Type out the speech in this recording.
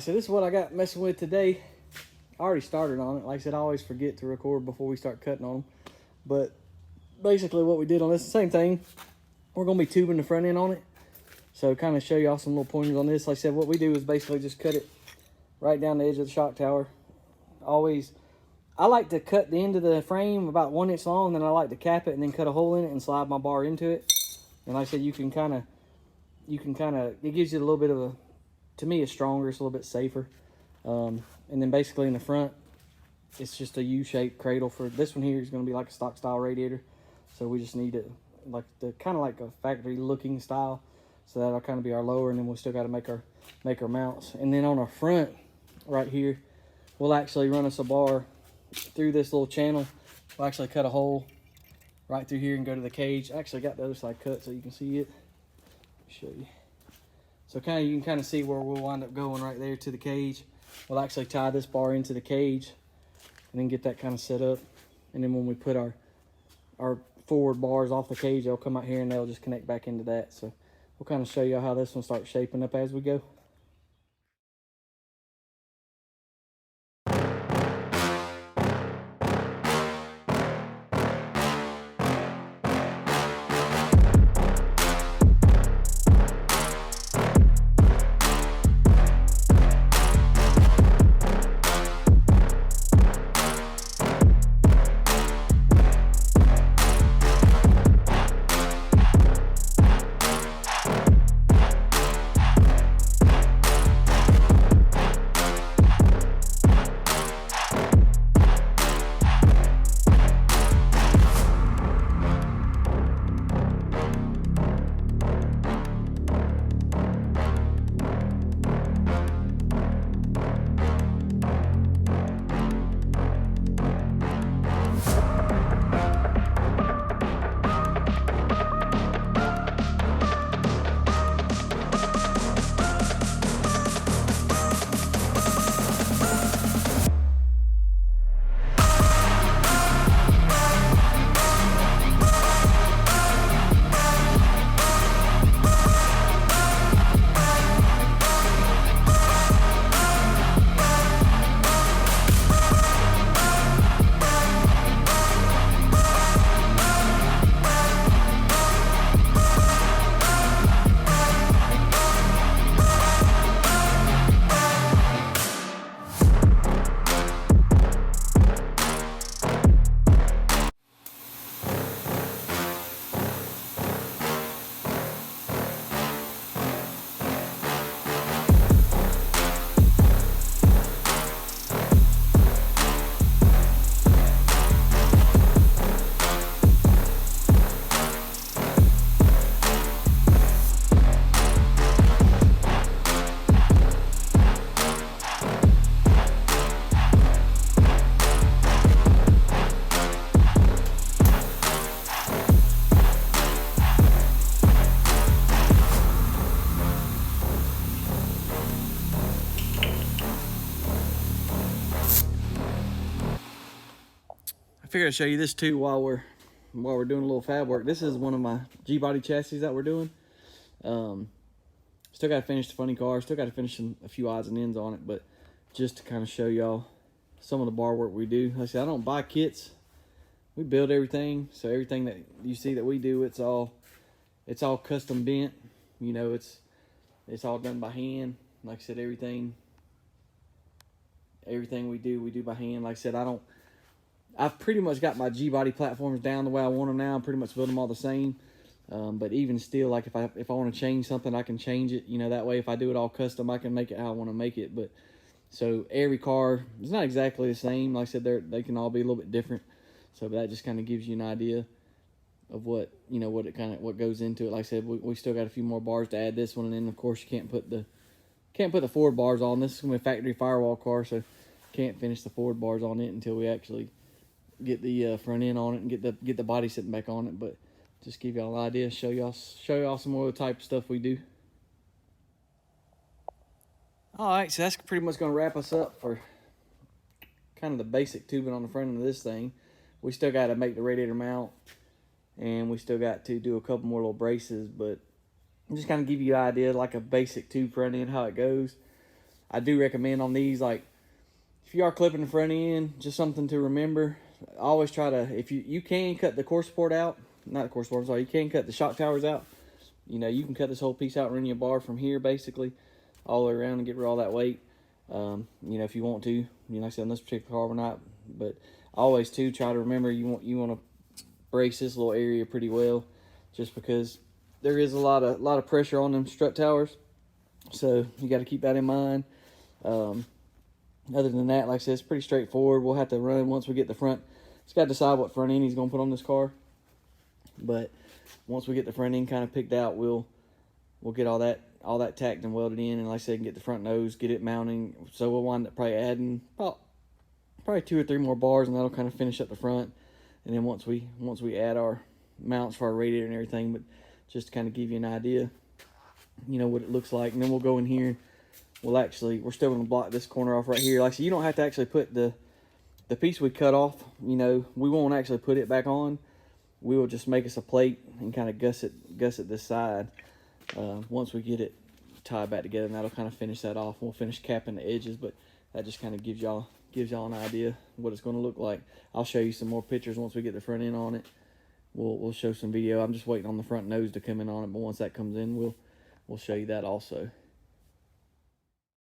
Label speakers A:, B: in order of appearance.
A: so this is what I got messing with today. I already started on it. Like I said, I always forget to record before we start cutting on them. But basically what we did on this, same thing. We're going to be tubing the front end on it. So kind of show y'all some little pointers on this. Like I said, what we do is basically just cut it right down the edge of the shock tower. I like to cut the end of the frame about 1 inch long, then I like to cap it and then cut a hole in it and slide my bar into it. And like I said, you can kind of, it gives you a little bit of a, to me it's stronger, it's a little bit safer. And then basically in the front, it's just a U-shaped cradle. For this one here is going to be like a stock style radiator. So we just need it like the kind of like a factory looking style. So that'll kind of be our lower, and then we'll still got to make our mounts. And then on our front right here, we'll actually run us a bar through this little channel. We'll actually cut a hole right through here and go to the cage. I actually got the other side cut so you can see it. Show you. So you can kind of see where we'll wind up going right there to the cage. We'll actually tie this bar into the cage and then get that kind of set up. And then when we put our forward bars off the cage, they'll come out here and they'll just connect back into that. So we'll kind of show you how this one starts shaping up as we go. I figured I'd show you this too while we're doing a little fab work. This is one of my G-body chassis that we're doing. Still got to finish the funny car. Still got to finish a few odds and ends on it. But just to kind of show y'all some of the bar work we do. Like I said, I don't buy kits. We build everything. So everything that you see that we do, it's all custom bent. You know, it's all done by hand. Like I said, everything we do by hand. Like I said, I've pretty much got my G-body platforms down the way I want them now. I'm pretty much building them all the same. But even still, like if I want to change something, I can change it. You know, that way if I do it all custom, I can make it how I want to make it. But so every car is not exactly the same. Like I said, they can all be a little bit different. So that just kind of gives you an idea of what what goes into it. Like I said, we still got a few more bars to add this one, and then of course you can't put the forward bars on. This is gonna be a factory firewall car, so can't finish the forward bars on it until we actually get the front end on it and get the body sitting back on it. But just give y'all an idea, show y'all some more of the type of stuff we do. All right, so that's pretty much gonna wrap us up for kind of the basic tubing on the front end of this thing. We still got to make the radiator mount, and we still got to do a couple more little braces, but I'm just kind of give you an idea, like a basic tube front end, how it goes. I do recommend on these, like, if you are clipping the front end, just something to remember. Always try to, if you can cut the core support out, not the core support, I'm sorry, you can cut the shock towers out. You know, you can cut this whole piece out and run your bar from here, basically, all the way around and get rid of all that weight. You know, if you want to, you know, like I said, on this particular car, we're not, but always, too, try to remember you want to brace this little area pretty well, just because there is a lot of pressure on them strut towers, so you got to keep that in mind. Other than that, like I said, it's pretty straightforward. We'll have to run once we get the front. Just got to decide what front end he's going to put on this car. But once we get the front end kind of picked out, we'll get all that tacked and welded in. And like I said, get the front nose, get it mounting. So we'll wind up probably adding probably 2 or 3 more bars, and that'll kind of finish up the front. And then once we add our mounts for our radiator and everything, but just to kind of give you an idea, you know, what it looks like. And then we'll go in here. We're still going to block this corner off right here. Like I said, you don't have to actually put the piece we cut off, you know, we won't actually put it back on. We will just make us a plate and kind of gusset this side once we get it tied back together, and that'll kind of finish that off. We'll finish capping the edges, but that just kind of gives y'all an idea what it's going to look like. I'll show you some more pictures once we get the front end on it. We'll show some video. I'm just waiting on the front nose to come in on it, but once that comes in, we'll show you that also.